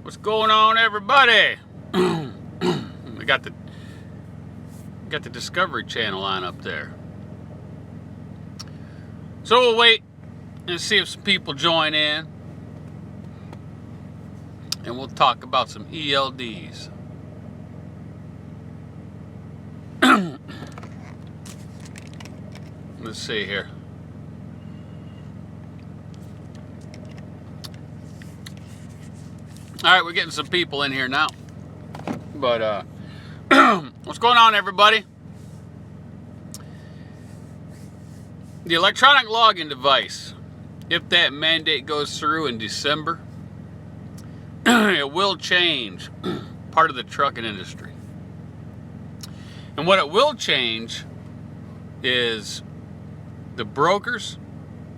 What's going on, everybody? We got the Discovery Channel on up there. So we'll wait and see if some people join in, and we'll talk about some ELDs. Let's see here. All right, we're getting some people in here now. But what's going on, everybody? The electronic login device, if that mandate goes through in December, it will change part of the trucking industry. And what it will change is the brokers,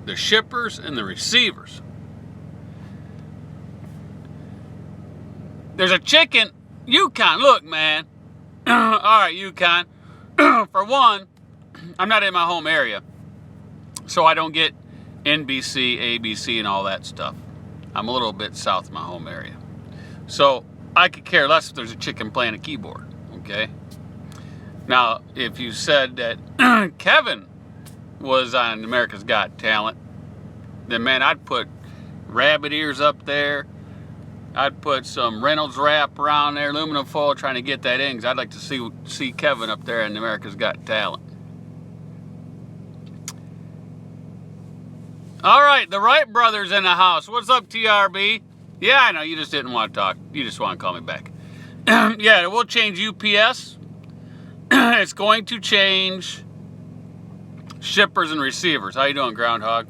the shippers, and the receivers. There's a chicken, Yukon. Look, man. All right, Yukon. For one, I'm not in my home area, so I don't get NBC, ABC, and all that stuff. I'm a little bit south of my home area. So I could care less if there's a chicken playing a keyboard, okay? Now, if you said that Kevin was on America's Got Talent, then, man, I'd put rabbit ears up there. I'd put some Reynolds wrap around there, aluminum foil, trying to get that in, because I'd like to see Kevin up there in America's Got Talent. All right, the Wright brothers in the house. What's up, TRB? Yeah, I know, you just didn't want to talk. You just want to call me back. Yeah, it will change UPS. It's going to change shippers and receivers. How you doing, Groundhog?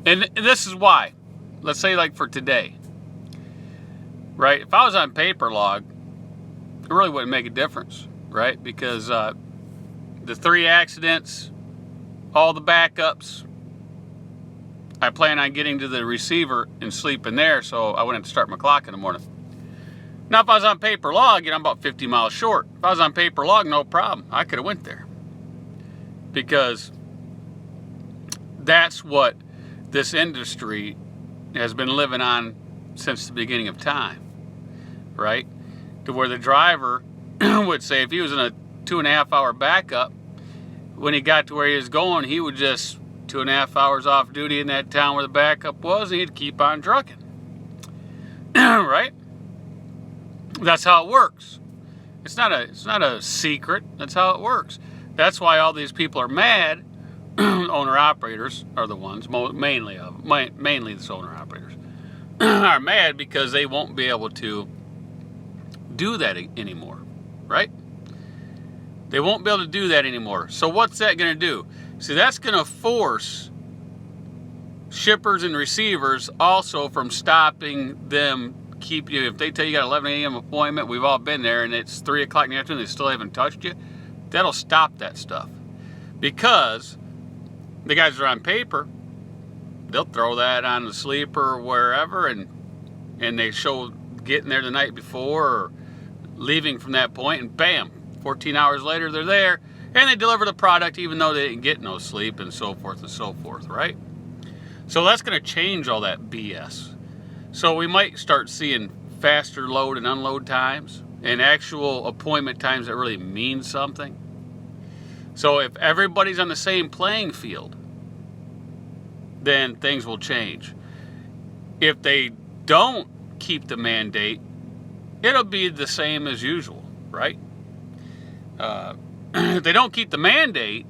And this is why. Let's say, like, for today. Right? If I was on paper log, it really wouldn't make a difference, right? Because the 3 accidents, all the backups, I plan on getting to the receiver and sleeping there, so I wouldn't have to start my clock in the morning. Now, if I was on paper log, I'm about 50 miles short. If I was on paper log, no problem. I could have went there. Because that's what this industry has been living on since the beginning of time. Right? To where the driver would say, if he was in a 2.5 hour backup, when he got to where he was going, he would just 2.5 hours off duty in that town where the backup was, and he'd keep on trucking. Right? That's how it works. It's not a secret. That's how it works. That's why all these people are mad. Owner-operators are the ones, mainly the owner-operators, are mad because they won't be able to do that anymore, right? They won't be able to do that anymore. So what's that going to do? See, that's going to force shippers and receivers also from stopping them. Keep you, if they tell you got an 11 a.m. appointment, we've all been there, and it's 3 o'clock in the afternoon, they still haven't touched you. That'll stop that stuff, because the guys that are on paper, they'll throw that on the sleeper or wherever, and they show getting there the night before or leaving from that point, and bam, 14 hours later they're there, and they deliver the product even though they didn't get no sleep, and so forth, right? So that's going to change all that BS. So we might start seeing faster load and unload times and actual appointment times that really mean something. So if everybody's on the same playing field, then things will change. If they don't keep the mandate, it'll be the same as usual, right? If they don't keep the mandate,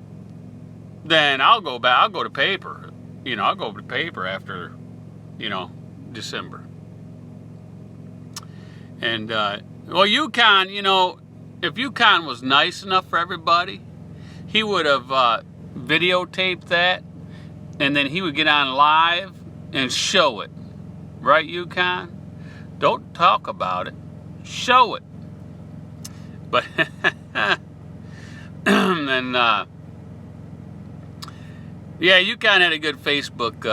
then I'll go to paper. I'll go to paper after, December. And, Yukon, if Yukon was nice enough for everybody, he would have videotaped that, and then he would get on live and show it. Right, Yukon? Don't talk about it. Show it. But then, yeah, Yukon had a good Facebook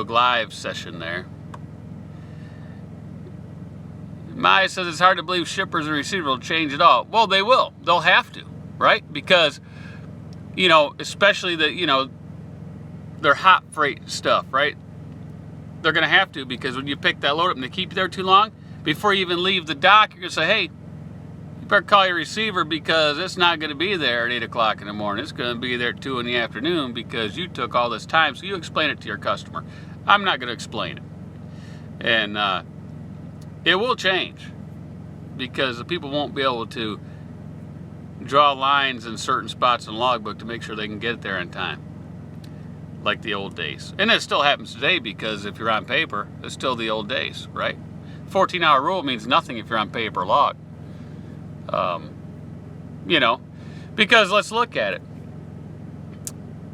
Live session there. Maya says it's hard to believe shippers and receivers will change at all. Well, they will. They'll have to, right? Because, especially the, their hot freight stuff, right? they're going to have to, because when you pick that load up and they keep you there too long, before you even leave the dock, you're going to say, hey, you better call your receiver, because it's not going to be there at 8 o'clock in the morning. It's going to be there at 2 in the afternoon because you took all this time. So you explain it to your customer. I'm not going to explain it. And it will change, because the people won't be able to draw lines in certain spots in the logbook to make sure they can get it there in time, like the old days. And it still happens today, because if you're on paper, it's still the old days, right? 14-hour rule means nothing if you're on paper log. You know, because let's look at it.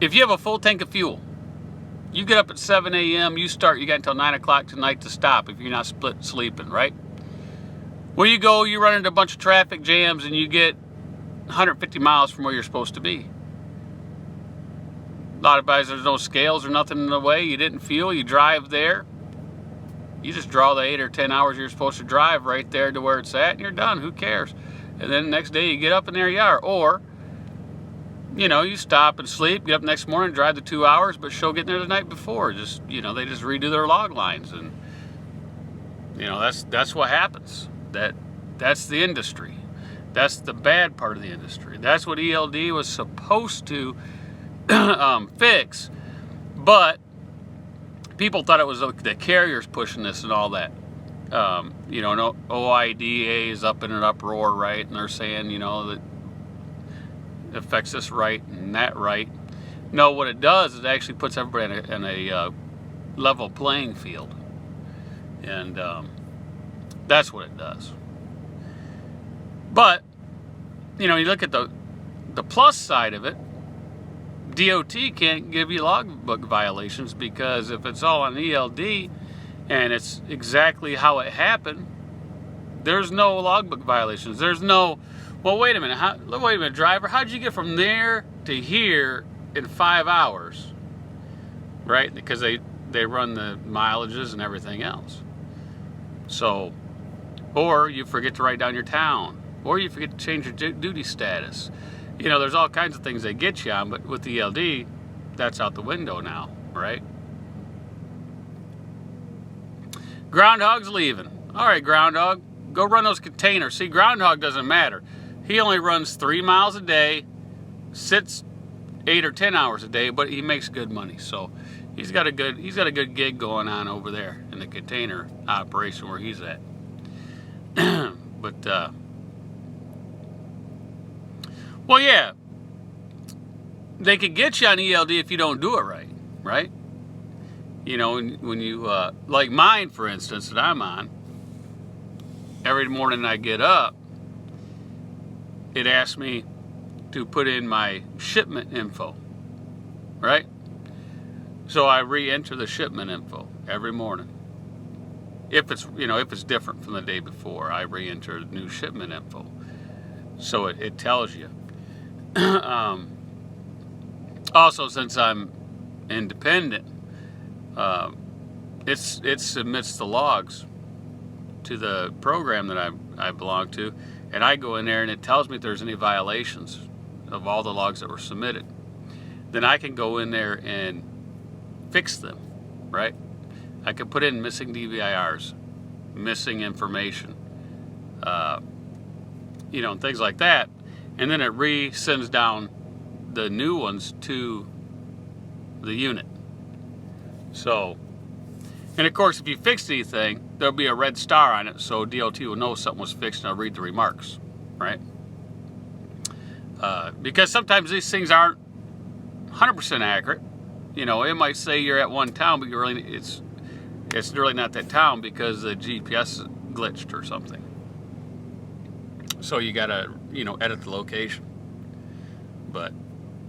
If you have a full tank of fuel, you get up at 7 a.m., you got until 9 o'clock tonight to stop if you're not split sleeping, right? Well, you go, you run into a bunch of traffic jams, and you get 150 miles from where you're supposed to be. A lot of guys, there's no scales or nothing in the way. You didn't fuel, you drive there. You just draw the 8 or 10 hours you're supposed to drive right there to where it's at, and you're done. Who cares? And then the next day you get up and there you are. Or, you know, you stop and sleep, get up next morning, drive the 2 hours, but show getting there the night before. Just, you know, they just redo their log lines, and you know, that's what happens. That's the industry. That's the bad part of the industry. That's what ELD was supposed to fix, but people thought it was the carriers pushing this and all that. You know, no, OIDA is up in an uproar, right? And they're saying, you know, that it affects this right and that right. No, what it does is it actually puts everybody in a level playing field. And that's what it does. But, you know, you look at the plus side of it, DOT can't give you logbook violations, because if it's all on ELD and it's exactly how it happened, there's no logbook violations. There's no, well, wait a minute, driver, how'd you get from there to here in 5 hours? Right? Because they run the mileages and everything else. So, or you forget to write down your town, or you forget to change your duty status. You know, there's all kinds of things they get you on, but with the ELD, that's out the window now, right? Groundhog's leaving. All right, Groundhog, go run those containers. See, Groundhog doesn't matter. He only runs 3 miles a day, sits 8 or 10 hours a day, but he makes good money. So he's got a good gig going on over there in the container operation where he's at. But well, yeah, they could get you on ELD if you don't do it right, right? You know, when you, like mine, for instance, that I'm on, every morning I get up, it asks me to put in my shipment info, right? So I re-enter the shipment info every morning. If it's, you know, if it's different from the day before, I re-enter new shipment info. So it tells you. Also, since I'm independent, it submits the logs to the program that I belong to, and I go in there and it tells me if there's any violations of all the logs that were submitted. Then I can go in there and fix them, right? I can put in missing DVIRs, missing information, you know, and things like that. And then it re-sends down the new ones to the unit. So, and of course, if you fix anything, there'll be a red star on it, so DOT will know something was fixed, and I'll read the remarks, right? Because sometimes these things aren't 100% accurate. You know, it might say you're at one town, but it's really not that town because the GPS glitched or something. So you gotta, you know, edit the location. But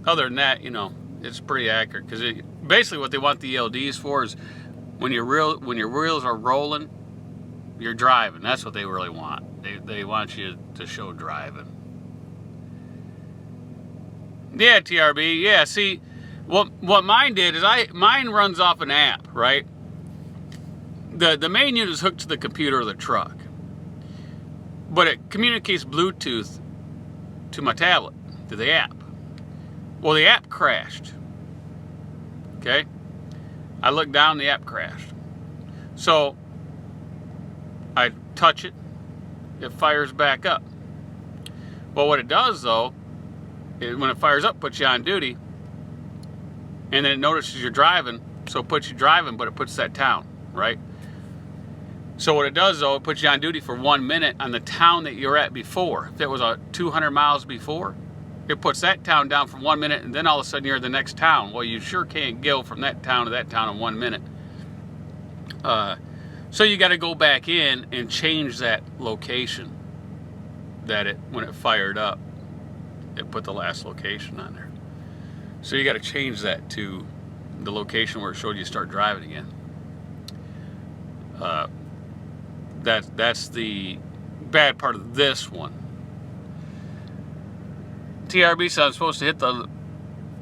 other than that, you know, it's pretty accurate, because basically what they want the ELDs for is when your wheels are rolling, you're driving. That's what they really want. They want you to show driving. Yeah, TRB. Yeah, see, what mine did is mine runs off an app, right? The main unit is hooked to the computer of the truck, but it communicates Bluetooth to my tablet, to the app. Well, the app crashed. Okay? I looked down, the app crashed. So I touch it, it fires back up. Well, what it does though, when it fires up, puts you on duty, and then it notices you're driving, so it puts you driving, but it puts that town, right? So what it does though, it puts you on duty for 1 minute on the town that you're at before. If it was 200 miles before, it puts that town down for 1 minute, and then all of a sudden you're in the next town. Well, you sure can't go from that town to that town in 1 minute. So you got to go back in and change that location that when it fired up, it put the last location on there. So you got to change that to the location where it showed you start driving again. That's the bad part of this one. TRB said I'm supposed to hit the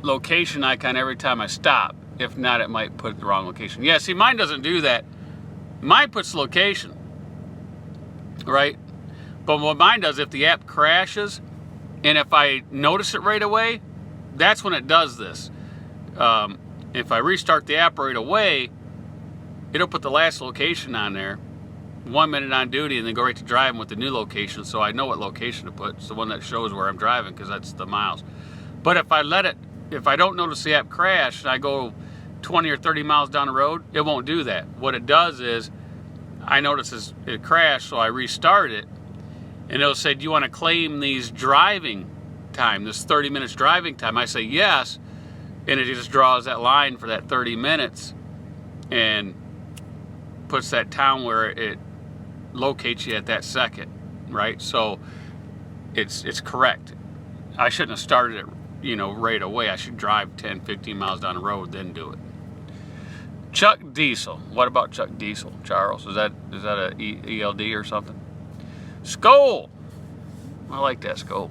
location icon every time I stop. If not, it might put the wrong location. Yeah, see, mine doesn't do that. Mine puts location, right? But what mine does, if the app crashes, and if I notice it right away, that's when it does this. If I restart the app right away, it'll put the last location on there, 1 minute on duty, and then go right to driving with the new location, so I know what location to put. It's the one that shows where I'm driving, because that's the miles. But if I don't notice the app crash, and I go 20 or 30 miles down the road, it won't do that. What it does is, I notice it crashed, so I restart it, and it'll say, do you want to claim these driving time, this 30 minutes driving time? I say yes, and it just draws that line for that 30 minutes, and puts that town where it locates you at that second, right? So it's correct. I shouldn't have started it, right away. I should drive 10, 15 miles down the road, then do it. Chuck Diesel. What about Chuck Diesel, Charles? Is that a ELD or something? Skull. I like that, Skull.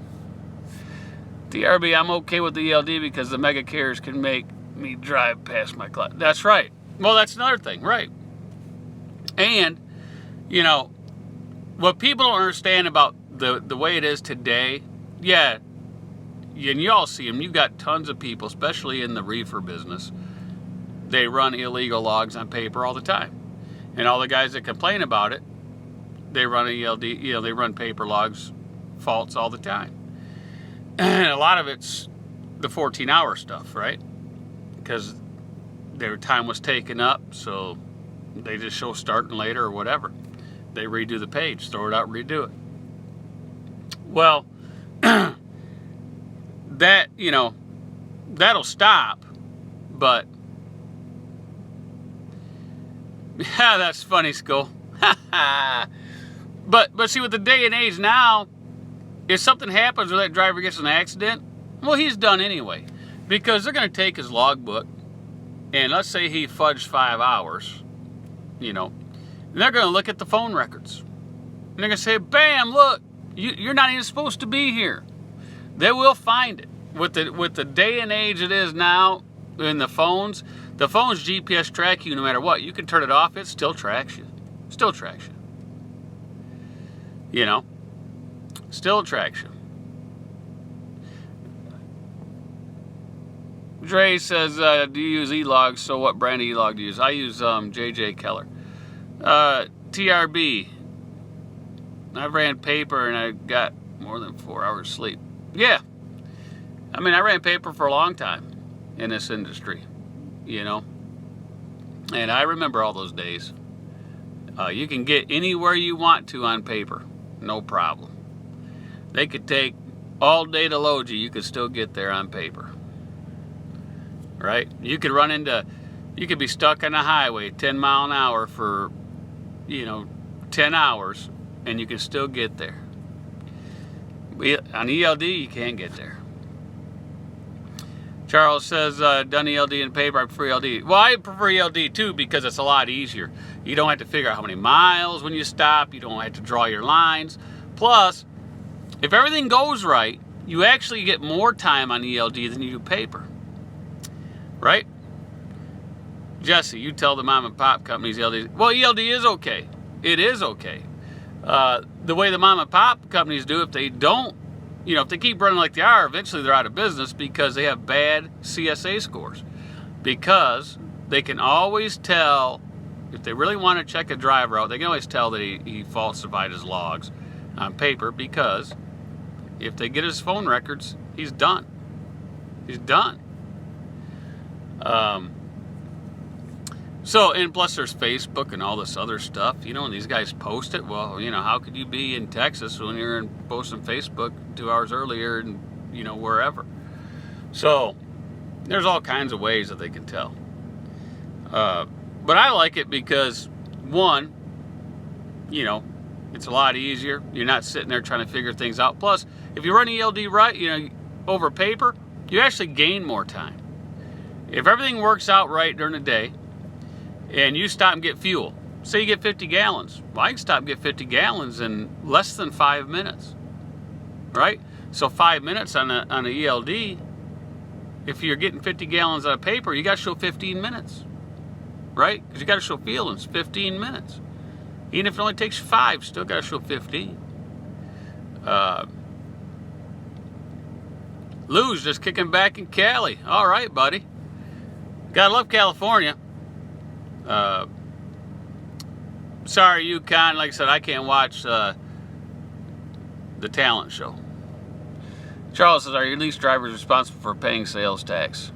TRB, I'm okay with the ELD because the mega carriers can make me drive past my clock. That's right. Well, that's another thing, right? And, what people don't understand about the way it is today, yeah, and you all see them, you got tons of people, especially in the reefer business, they run illegal logs on paper all the time. And all the guys that complain about it, they run ELD, they run paper logs, faults all the time. And a lot of it's the 14-hour stuff, right? Because their time was taken up, so they just show starting later or whatever. They redo the page, throw it out, redo it. Well, that, that'll stop, but yeah, that's funny, Skull. But see, with the day and age now, if something happens or that driver gets in an accident, well, he's done anyway, because they're going to take his logbook, and let's say he fudged 5 hours, and they're going to look at the phone records, and they're going to say, bam, look, you're not even supposed to be here. They will find it. With the day and age it is now, in the phones GPS track you no matter what. You can turn it off, it still tracks you. Still tracks you. Still tracks you. Dre says, do you use E-Logs? So what brand of E-Log do you use? I use JJ Keller. TRB. I ran paper and I got more than 4 hours sleep. Yeah. I mean, I ran paper for a long time in this industry, and I remember all those days. You can get anywhere you want to on paper, no problem. They could take all day to load you, you could still get there on paper, right? You could be stuck on a highway 10 mile an hour for 10 hours, and you can still get there. On ELD, you can't get there. Charles says, done ELD in paper, I prefer ELD. Well, I prefer ELD too, because it's a lot easier. You don't have to figure out how many miles when you stop. You don't have to draw your lines. Plus, if everything goes right, you actually get more time on ELD than you do paper. Right? Jesse, you tell the mom and pop companies ELD. Well, ELD is okay. It is okay. The way the mom and pop companies do, if they don't, if they keep running like they are, eventually they're out of business because they have bad CSA scores. Because they can always tell if they really want to check a driver out, they can always tell that he falsified his logs on paper, because if they get his phone records, he's done. He's done. So, and plus there's Facebook and all this other stuff, you know, and these guys post it. Well, you know, how could you be in Texas when you're posting Facebook 2 hours earlier and, you know, wherever? So, there's all kinds of ways that they can tell. But I like it because, one, you know, it's a lot easier. You're not sitting there trying to figure things out. Plus, if you run ELD right, you know, over paper, you actually gain more time. If everything works out right during the day, and you stop and get fuel, say you get 50 gallons. Well, I can stop and get 50 gallons in less than 5 minutes, right? So 5 minutes on a ELD, if you're getting 50 gallons out of paper, you got to show 15 minutes, right? Because you got to show fuel in 15 minutes. Even if it only takes 5, still got to show 15. Lou's just kicking back in Cali. All right, buddy. Gotta love California. Sorry, Yukon. Like I said, I can't watch the talent show. Charles says, are your lease drivers responsible for paying sales tax?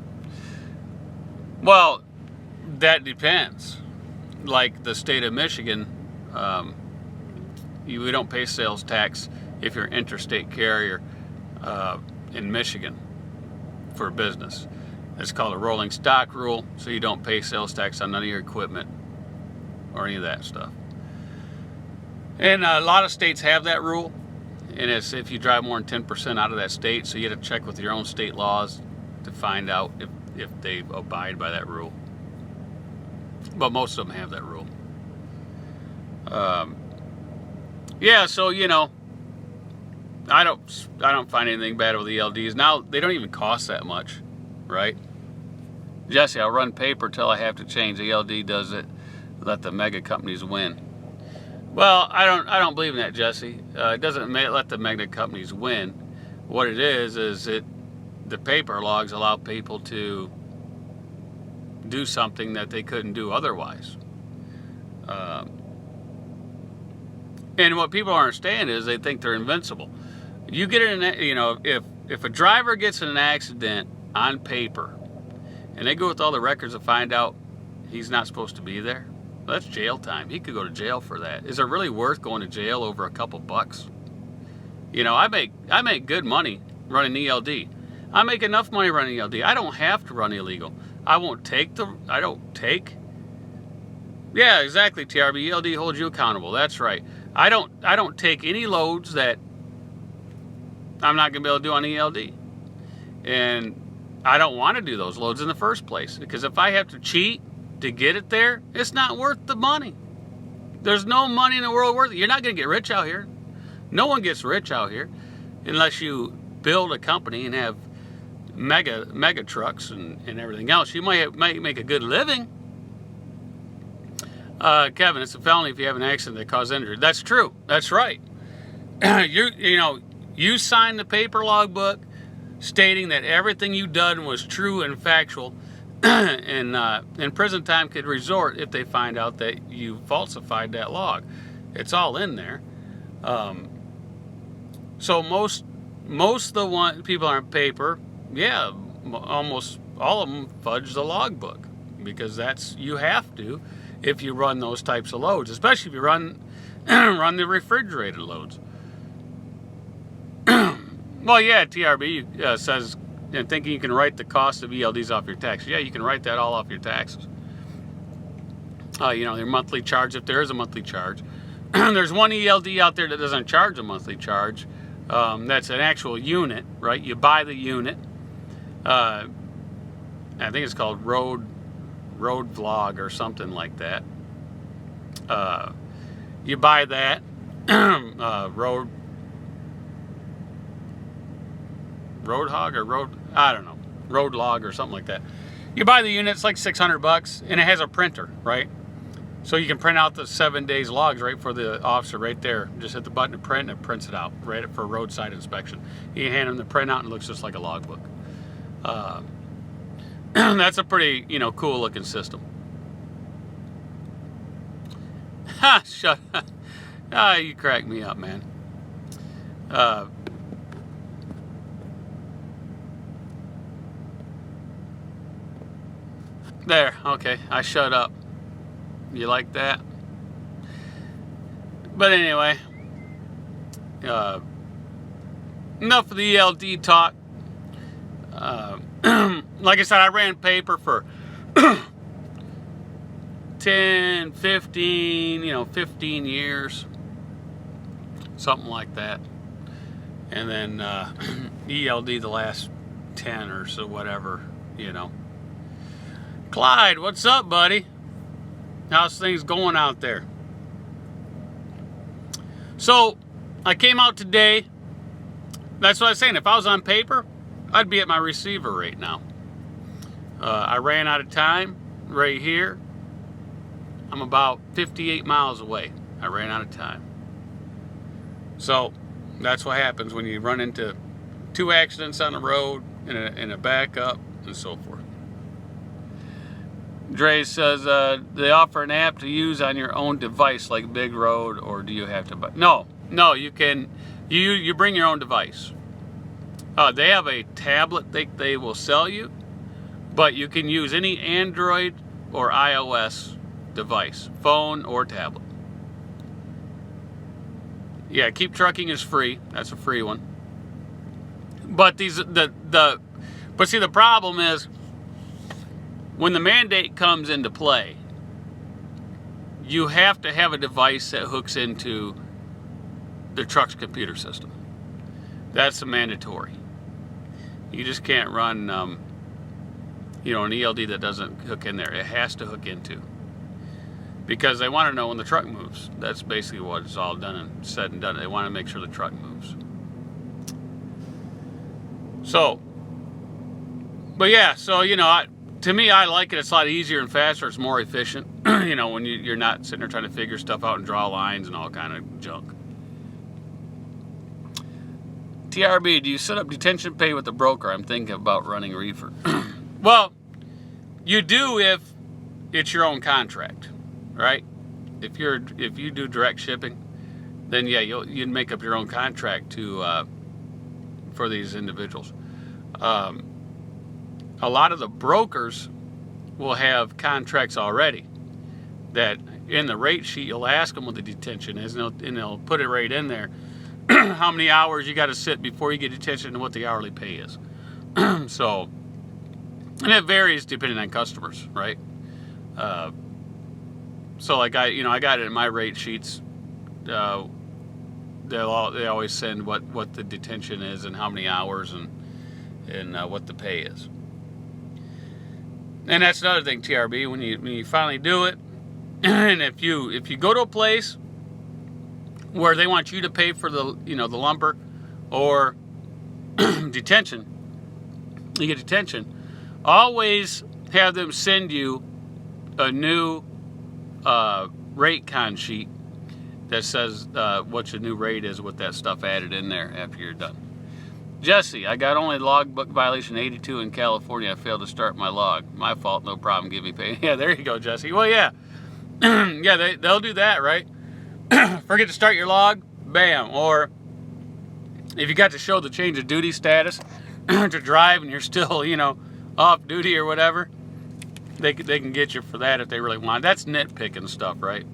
Well, that depends. Like the state of Michigan, we don't pay sales tax if you're an interstate carrier in Michigan for a business. It's called a rolling stock rule, so you don't pay sales tax on none of your equipment or any of that stuff. And a lot of states have that rule, and it's if you drive more than 10% out of that state, so you have to check with your own state laws to find out if they abide by that rule. But most of them have that rule. Yeah, so you know, I don't find anything bad with the ELDs. Now they don't even cost that much, right? Jesse, I'll run paper till I have to change. The ELD does it. Let the mega companies win. Well, I don't believe in that, Jesse. It doesn't let the mega companies win. What it is the paper logs allow people to do something that they couldn't do otherwise. And what people don't understand is they think they're invincible. You get in, you know, if a driver gets in an accident on paper, and they go with all the records to find out he's not supposed to be there, well, that's jail time. He could go to jail for that. Is it really worth going to jail over a couple bucks? You know, I make good money running ELD. I make enough money running ELD. I don't have to run illegal. I don't take. Yeah, exactly, TRB. ELD holds you accountable. That's right. I don't take any loads that I'm not going to be able to do on ELD. And I don't want to do those loads in the first place, because if I have to cheat to get it there, it's not worth the money. There's no money in the world worth it. You're not going to get rich out here. No one gets rich out here unless you build a company and have mega trucks and everything else. You might make a good living. Kevin, it's a felony if you have an accident that causes injury. That's true. That's right. You signed the paper logbook stating that everything you done was true and factual, and prison time could resort if they find out that you falsified that log. It's all in there. So most of the people on paper, yeah, almost all of them fudge the logbook, because you have to if you run those types of loads, especially if you run the refrigerated loads. Well, yeah, TRB says, and thinking you can write the cost of ELDs off your taxes. Yeah, you can write that all off your taxes. Your monthly charge, if there is a monthly charge. There's one ELD out there that doesn't charge a monthly charge. That's an actual unit, right? You buy the unit. I think it's called Road Vlog or something like that. You buy that Roadhog or Road Log or something like that. You buy the unit, it's like $600, and it has a printer, right? So you can print out the 7 days logs right for the officer right there. Just hit the button to print, and it prints it out right for roadside inspection. You hand them the printout, and it looks just like a logbook. That's a pretty, cool looking system. Ha! Shut up. Ah, you crack me up, man. There, okay, I shut up. You like that? But anyway, enough of the ELD talk. Like I said, I ran paper for 10, 15, 15 years. Something like that. And then ELD the last 10 or so, whatever, Clyde, what's up, buddy? How's things going out there? So, I came out today. That's what I was saying. If I was on paper, I'd be at my receiver right now. I ran out of time right here. I'm about 58 miles away. I ran out of time. So, that's what happens when you run into 2 accidents on the road and a backup and so forth. Dre says, they offer an app to use on your own device like Big Road, or do you have to buy? No, you can, you bring your own device. They have a tablet they will sell you, but you can use any Android or iOS device, phone or tablet. Yeah, Keep Trucking is free. That's a free one. But but see, the problem is, when the mandate comes into play, you have to have a device that hooks into the truck's computer system. That's a mandatory. You just can't run, an ELD that doesn't hook in there. It has to hook into. Because they want to know when the truck moves. That's basically what it's all done and said and done. They want to make sure the truck moves. So, but yeah, so, to me, I like it. It's a lot easier and faster. It's more efficient, when you're not sitting there trying to figure stuff out and draw lines and all kind of junk. TRB, do you set up detention pay with the broker? I'm thinking about running reefer. Well, you do if it's your own contract, right? If you do direct shipping, then yeah, you'd make up your own contract for these individuals. A lot of the brokers will have contracts already that in the rate sheet you'll ask them what the detention is, and they'll put it right in there. How many hours you got to sit before you get detention and what the hourly pay is. So, and it varies depending on customers, right? So like I got it in my rate sheets. They always send what the detention is and how many hours and what the pay is. And that's another thing, TRB, when you finally do it, and if you go to a place where they want you to pay for the the lumber or detention, you get detention, always have them send you a new rate con sheet that says what your new rate is with that stuff added in there after you're done. Jesse, I got only logbook violation 82 in California. I failed to start my log. My fault, no problem. Give me pay. Yeah, there you go, Jesse. Well, yeah. Yeah, they'll do that, right? Forget to start your log, bam. Or if you got to show the change of duty status to drive and you're still, off duty or whatever, they can get you for that if they really want. That's nitpicking stuff, right?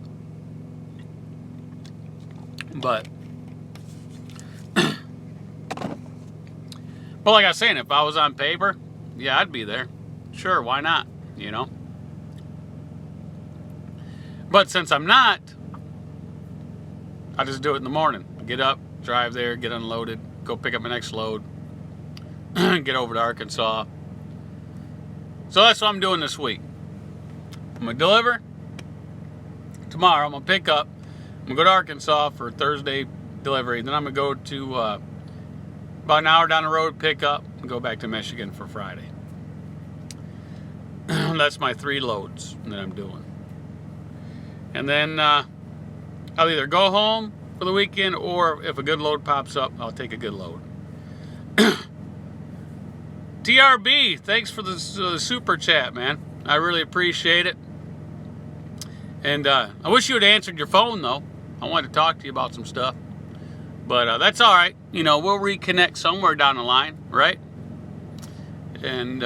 But like I was saying, if I was on paper, yeah, I'd be there. Sure, why not? But since I'm not, I just do it in the morning. Get up, drive there, get unloaded, go pick up my next load, get over to Arkansas. So that's what I'm doing this week. I'm going to deliver tomorrow. I'm going to pick up. I'm going to go to Arkansas for Thursday delivery. Then I'm going to go to about an hour down the road, pick up, and go back to Michigan for Friday. That's my 3 loads that I'm doing. And then I'll either go home for the weekend, or if a good load pops up, I'll take a good load. TRB, thanks for the super chat, man. I really appreciate it. And I wish you had answered your phone, though. I wanted to talk to you about some stuff. But that's all right. You know, we'll reconnect somewhere down the line, right? And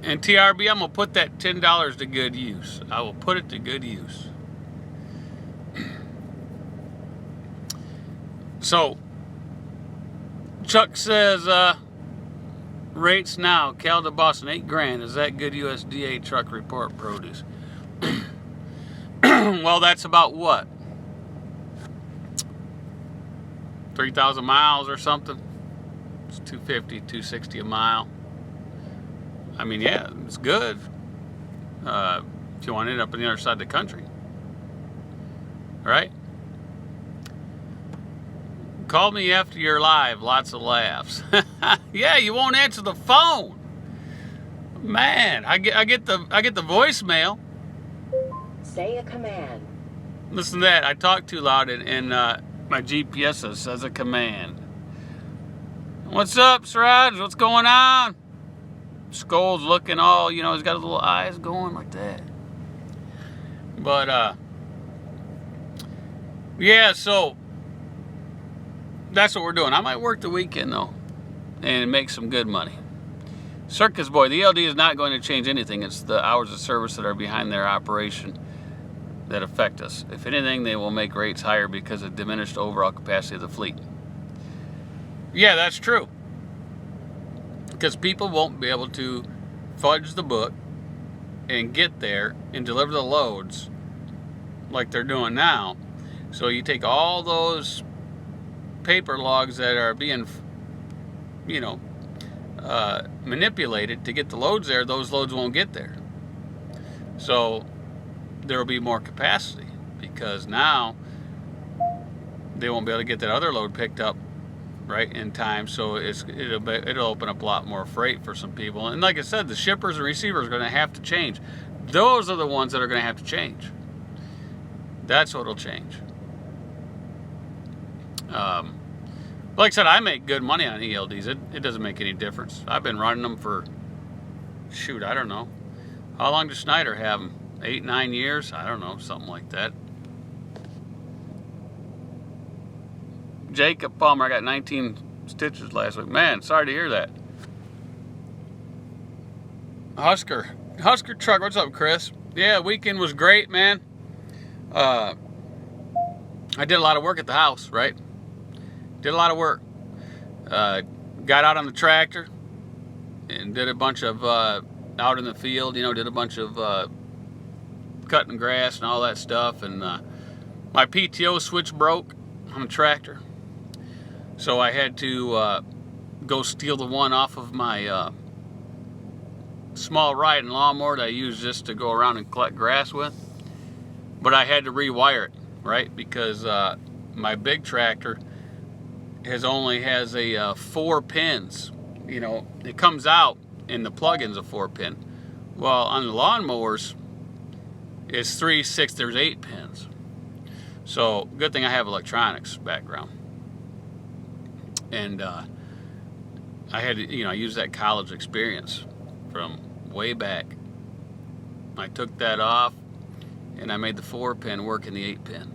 TRB, I'm going to put that $10 to good use. I will put it to good use. So, Chuck says, rates now, Cal to Boston, $8,000. Is that good USDA truck report produce? Well, that's about what? 3,000 miles or something? It's $250, $260 a mile. I mean, yeah, it's good. If you want to end up on the other side of the country. Right? Call me after you're live. Lots of laughs. Yeah, you won't answer the phone. Man, I get the voicemail. Say a command. Listen to that. I talk too loud and my GPS says a command. What's up, Siraj? What's going on? Skull's looking all, you know, he's got his little eyes going like that. But, yeah, so that's what we're doing. I might work the weekend, though, and make some good money. Circus Boy, the ELD is not going to change anything. It's the hours of service that are behind their operation that affect us. If anything, they will make rates higher because of diminished overall capacity of the fleet. Yeah, that's true. Because people won't be able to fudge the book and get there and deliver the loads like they're doing now. So you take all those paper logs that are being, you know, manipulated to get the loads there, those loads won't get there. So there will be more capacity because now they won't be able to get that other load picked up right in time. So it'll open up a lot more freight for some people. And like I said, the shippers and receivers are going to have to change. Those are the ones that are going to have to change. That's what'll change. Like I said, I make good money on ELDs. It doesn't make any difference. I've been running them for, shoot, I don't know. How long does Schneider have them? 8, 9 years? I don't know, something like that. Jacob Palmer, I got 19 stitches last week. Man, sorry to hear that. Husker Truck, what's up, Chris? Yeah, weekend was great, man. I did a lot of work at the house, right? Did a lot of work. Got out on the tractor and did a bunch of out in the field, you know, did a bunch of cutting grass and all that stuff. And my PTO switch broke on the tractor. So I had to go steal the one off of my small riding lawnmower that I use just to go around and collect grass with. But I had to rewire it, right? Because my big tractor only has a 4 pins. You know, it comes out and the plug-in's a 4-pin. Well, on the lawnmowers, it's 3, 6, there's 8 pins. So good thing I have electronics background. And I had to, you know, I used that college experience from way back. I took that off and I made the 4-pin work in the 8-pin.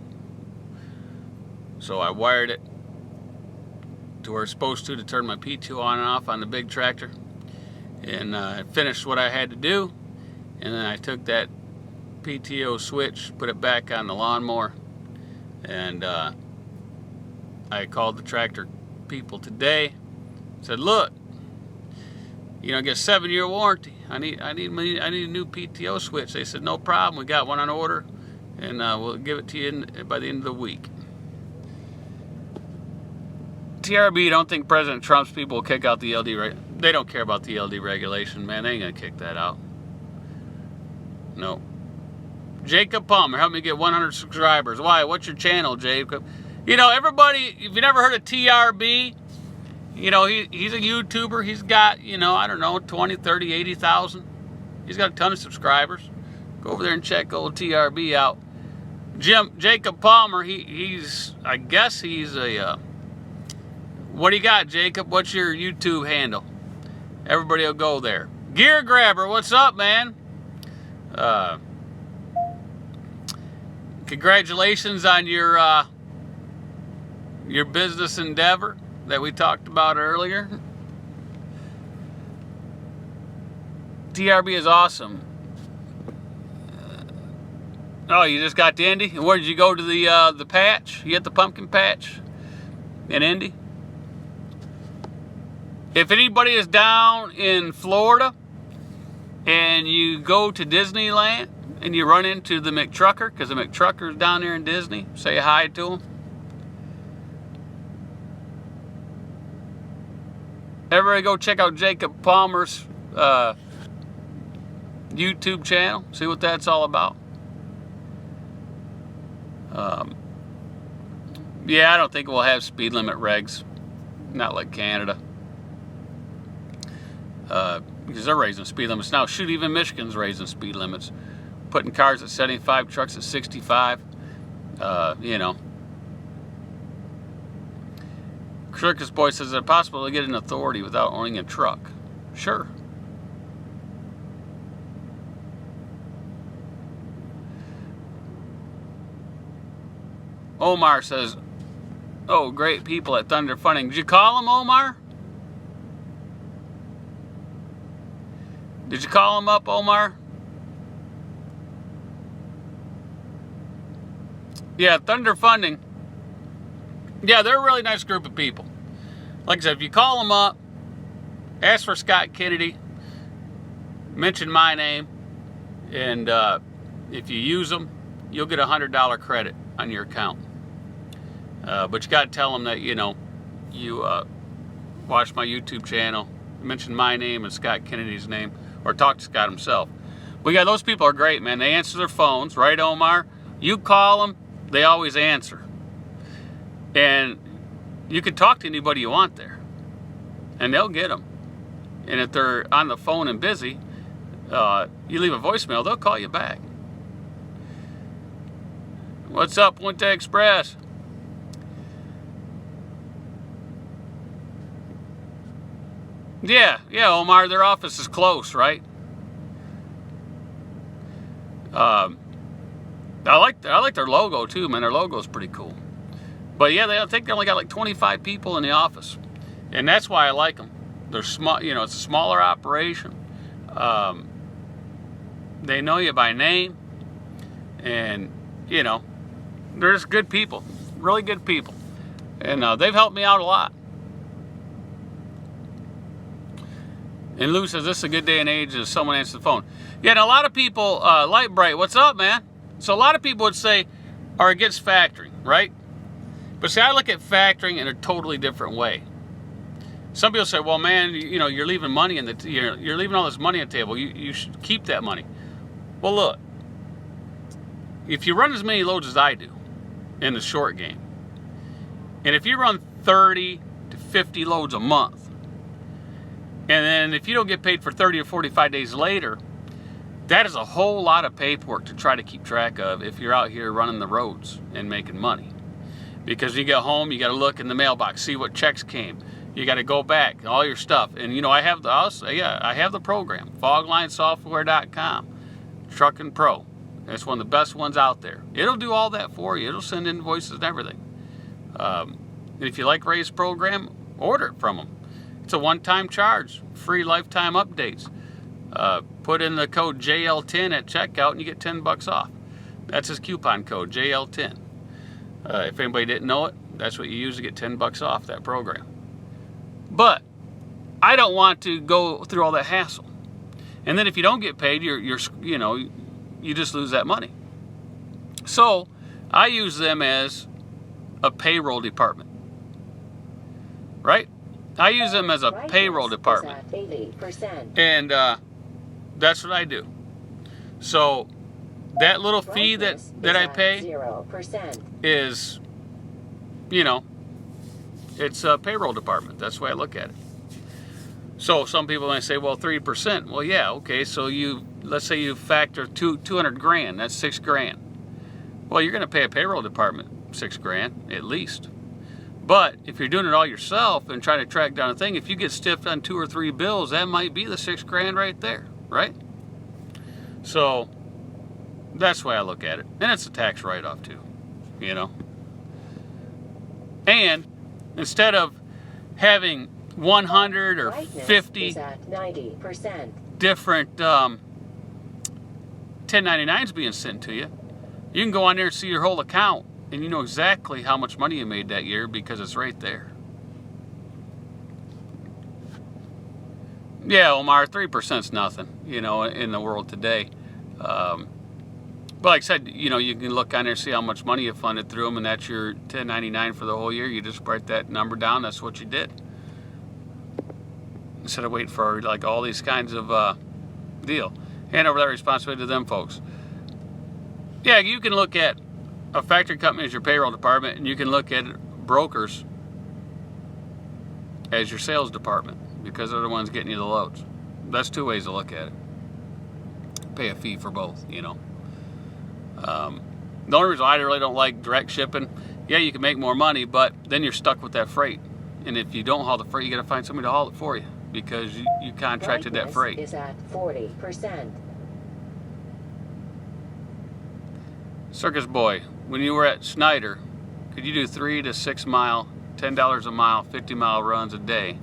So I wired it to where it's supposed to turn my PTO on and off on the big tractor. And I finished what I had to do. And then I took that PTO switch, put it back on the lawnmower. And I called the tractor people today. Said, look, you know, I get a 7-year warranty. I need a new PTO switch. They said, no problem. We got one on order, and we'll give it to you by the end of the week. TRB, don't think President Trump's people will kick out the ELD. They don't care about the ELD regulation, man. They ain't gonna kick that out. No. Jacob Palmer, help me get 100 subscribers. Why? What's your channel, Jacob? You know, everybody, if you never heard of TRB, you know, he's a YouTuber. He's got, you know, I don't know, 20, 30, 80,000. He's got a ton of subscribers. Go over there and check old TRB out. Jacob Palmer, he's I guess he's a, what do you got, Jacob? What's your YouTube handle? Everybody will go there. Gear Grabber, what's up, man? congratulations on your business endeavor that we talked about earlier. TRB is awesome. Oh, you just got to Indy? And where did you go to the patch? You at the pumpkin patch in Indy? If anybody is down in Florida and you go to Disneyland and you run into the McTrucker, because the McTrucker is down there in Disney, say hi to him. Everybody go check out Jacob Palmer's YouTube channel. See what that's all about. Yeah, I don't think we'll have speed limit regs. Not like Canada. Because they're raising speed limits now. Shoot, even Michigan's raising speed limits. Putting cars at 75, trucks at 65. You know. Circus Boy says, is it possible to get an authority without owning a truck? Sure. Omar says, oh, great people at Thunder Funding. Did you call him, Omar? Did you call him up, Omar? Yeah, Thunder Funding. Yeah, they're a really nice group of people. Like I said, if you call them up, ask for Scott Kennedy, mention my name, and if you use them, you'll get a $100 credit on your account. But you got to tell them that, you know, you watch my YouTube channel, mention my name and Scott Kennedy's name, or talk to Scott himself. But yeah, those people are great, man. They answer their phones, right, Omar? You call them, they always answer. And you can talk to anybody you want there, and they'll get them. And if they're on the phone and busy, you leave a voicemail, they'll call you back. What's up, Puente Express? Yeah, Omar, their office is close, right? I like their logo too, man. Their logo's pretty cool. But yeah, I think they only got like 25 people in the office, and that's why I like them. They're small, you know. It's a smaller operation. They know you by name, and you know, they're just good people, really good people, and they've helped me out a lot. And Lou says, this is a good day and age as someone answers the phone. Yeah, and a lot of people, Light Bright, what's up, man? So a lot of people would say, are against factoring, right? But see, I look at factoring in a totally different way. Some people say, well, man, you know, you're leaving money in the, you're leaving all this money on the table. You should keep that money. Well, look, if you run as many loads as I do in the short game, and if you run 30 to 50 loads a month, and then if you don't get paid for 30 or 45 days later, that is a whole lot of paperwork to try to keep track of if you're out here running the roads and making money. Because you get home, you got to look in the mailbox, see what checks came. You got to go back, all your stuff. And you know, I have the program, foglinesoftware.com, Trucking Pro. It's one of the best ones out there. It'll do all that for you. It'll send invoices and everything. And if you like Ray's program, order it from them. It's a one-time charge, free lifetime updates. Put in the code JL10 at checkout and you get $10 off. That's his coupon code, JL10. If anybody didn't know it, that's what you use to get $10 off that program. But I don't want to go through all that hassle. And then if you don't get paid, you just lose that money. So I use them as a payroll department, right? I use them as a payroll department, and that's what I do. So that little fee that I pay 0% is, you know, it's a payroll department. That's the way I look at it. So some people might say, well, 3%. Well, yeah, okay. So let's say you factor 200 grand. That's $6 grand. Well, you're going to pay a payroll department $6 grand at least. But if you're doing it all yourself and trying to track down a thing, if you get stiffed on 2 or 3 bills, that might be the $6 grand right there, right? So That's the way I look at it. And it's a tax write-off too, you know. And instead of having 100 or Brightness 50 is at 90%. different 1099s being sent to you, you can go on there and see your whole account, and you know exactly how much money you made that year because it's right there. Yeah, Omar, 3% is nothing, you know, in the world today. But like I said, you know, you can look on there, see how much money you funded through them, and that's your 1099 for the whole year. You just write that number down. That's what you did. Instead of waiting for like all these kinds of deal. Hand over that responsibility to them folks. Yeah, you can look at a factory company as your payroll department, and you can look at brokers as your sales department because they're the ones getting you the loads. That's two ways to look at it. Pay a fee for both, you know. The only reason I really don't like direct shipping, yeah, you can make more money, but then you're stuck with that freight. And if you don't haul the freight, you got to find somebody to haul it for you because you contracted that freight. Brightness is at 40%. Circus Boy, when you were at Schneider, could you do 3 to 6 mile, $10 a mile, 50-mile runs a day?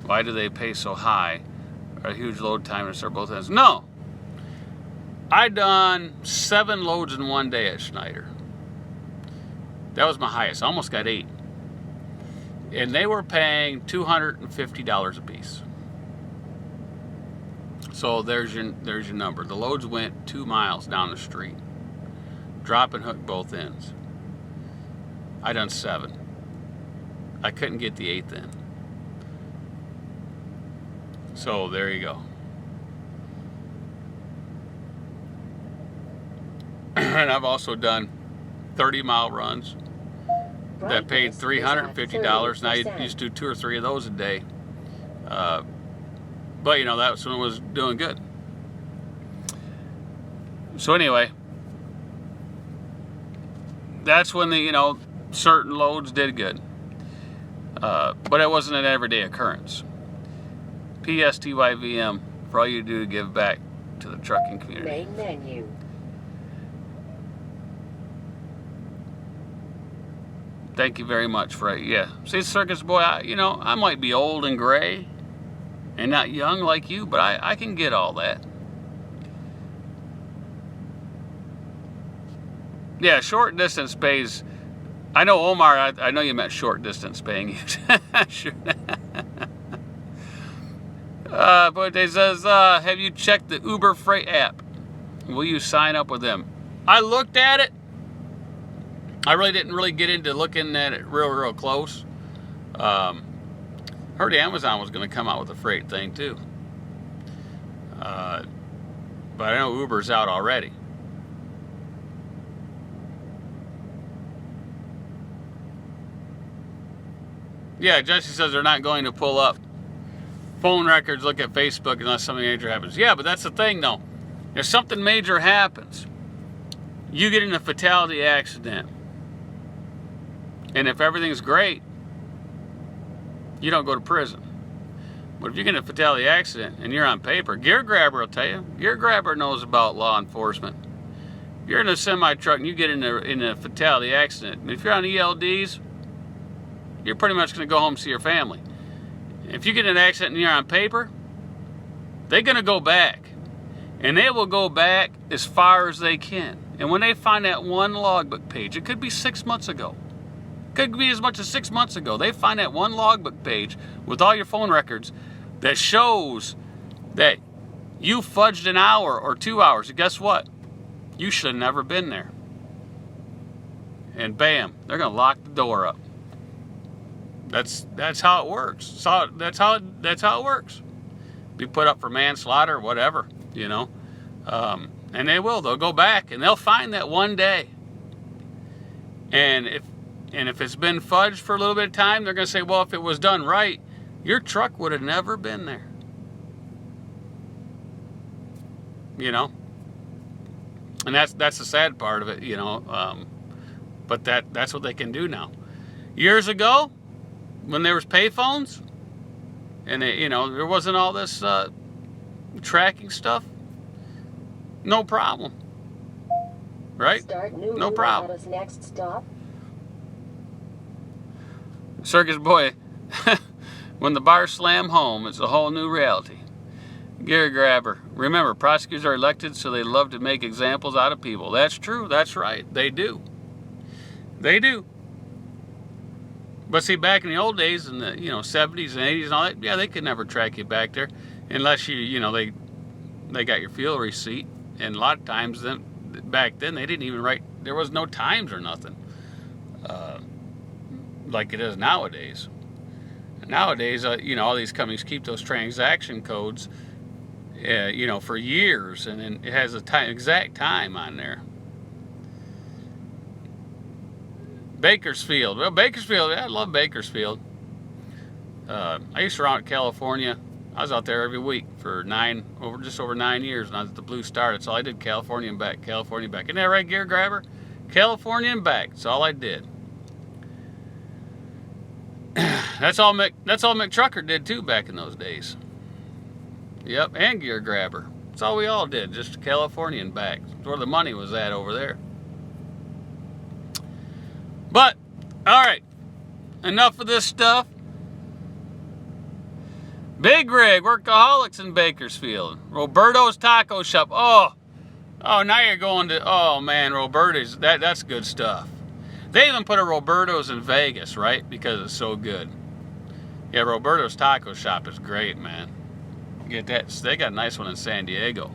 Why do they pay so high? A huge load time to start both ends? No. I done 7 loads in one day at Schneider. That was my highest. I almost got 8. And they were paying $250 a piece. So there's your number. The loads went 2 miles down the street. Drop and hook both ends. I done 7. I couldn't get the 8th in. So there you go. And I've also done 30-mile runs that paid $350, and I used to do 2 or 3 of those a day. But you know, that's when it was doing good. So anyway, that's when the, you know, certain loads did good. But it wasn't an everyday occurrence. PSTYVM for all you do to give back to the trucking community. Main menu. Thank you very much for it. Yeah. See, Circus Boy, I might be old and gray and not young like you, but I can get all that. Yeah, short distance pays. I know, Omar, I know you meant short distance paying. Sure. But it says, have you checked the Uber Freight app? Will you sign up with them? I looked at it. I really didn't get into looking at it real close. Heard Amazon was going to come out with a freight thing too. But I know Uber's out already. Yeah, Jesse says they're not going to pull up phone records, look at Facebook unless something major happens. Yeah, but that's the thing though. If something major happens, you get in a fatality accident, and if everything's great, you don't go to prison. But if you get in a fatality accident and you're on paper, Gear Grabber will tell you. Gear Grabber knows about law enforcement. If you're in a semi-truck and you get in a fatality accident, if you're on ELDs, you're pretty much going to go home and see your family. If you get in an accident and you're on paper, they're going to go back. And they will go back as far as they can. And when they find that one logbook page, it could be 6 months ago. Could be as much as 6 months ago. They find that one logbook page with all your phone records that shows that you fudged an hour or 2 hours. And guess what? You should have never been there. And bam, they're going to lock the door up. That's how it works. So that's how it works. Be put up for manslaughter or whatever, you know. And they'll go back and they'll find that one day. And if it's been fudged for a little bit of time, they're going to say, well, if it was done right, your truck would have never been there. You know? And that's the sad part of it, you know. But that's what they can do now. Years ago, when there was payphones, and there wasn't all this tracking stuff, no problem. right? Start new No route problem. at its next stop. Circus boy, when the bars slam home, it's a whole new reality. Gear grabber. Remember, prosecutors are elected, so they love to make examples out of people. That's true. That's right. They do. They do. But see, back in the old days, in the 70s and 80s and all that, yeah, they could never track you back there unless they got your fuel receipt. And a lot of times, back then, they didn't even write. There was no times or nothing, like it is nowadays. Nowadays, all these companies keep those transaction codes, for years, and then it has a exact time on there. Bakersfield. Well, Bakersfield, yeah, I love Bakersfield. I used to run in California. I was out there every week for just over 9 years, and I was at the Blue Star. That's all I did, California and back, California and back. Isn't that right, Gear Grabber? California and back. That's all I did. That's all Mick Trucker did too back in those days. Yep, and Gear Grabber. That's all we all did, just California and back. That's where the money was at over there. But, all right, enough of this stuff. Big Rig, Workaholics in Bakersfield. Roberto's Taco Shop. Oh, now you're going to, oh man, Roberto's, that's good stuff. They even put a Roberto's in Vegas, right? Because it's so good. Yeah, Roberto's Taco Shop is great, man. Get that. They got a nice one in San Diego.